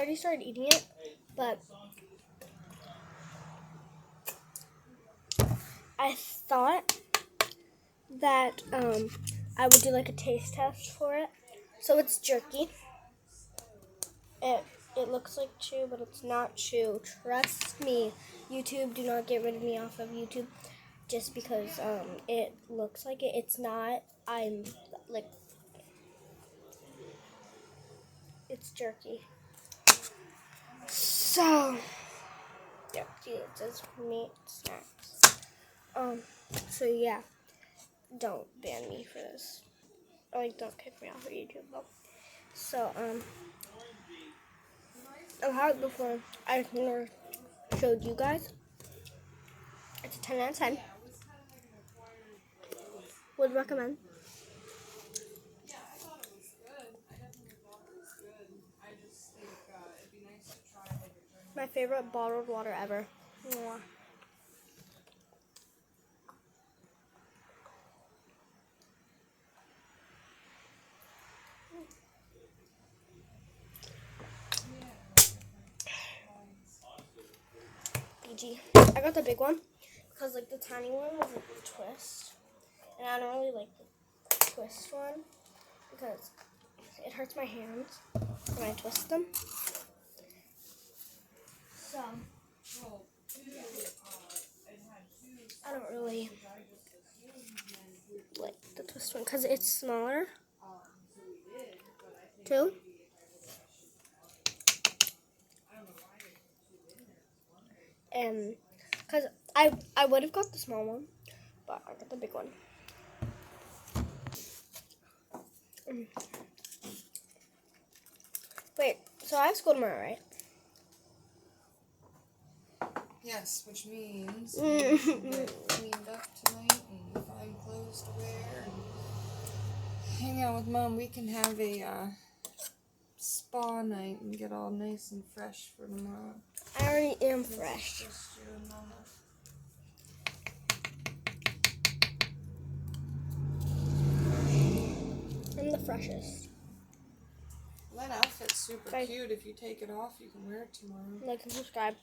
already started eating it, but I thought that I would do like a taste test for it. So it's jerky. It looks like chew, but it's not chew. Trust me. YouTube, do not get rid of me off of YouTube just because it looks like it. It's not. I'm like, it's jerky. So yeah, see, it says meat snacks. So yeah, don't ban me for this. Like, don't kick me off of YouTube though. So I've had it before. I've never showed you guys. It's a 10 out of 10. Would recommend. My favorite bottled water ever. Mwah. BG. I got the big one because like the tiny one was like the twist, and I don't really like the twist one because it hurts my hands when I twist them. So I don't really like the twist one because it's smaller too. And because I would have got the small one, but I got the big one. Wait, so I have school tomorrow, right? Yes, which means you should get cleaned up tonight and find clothes to wear and hang out with Mom. We can have a spa night and get all nice and fresh for tomorrow. I already am fresh. Just you and Mama. I'm the freshest. Well, that outfit's super Bye. cute. If you take it off, you can wear it tomorrow. Like and subscribe.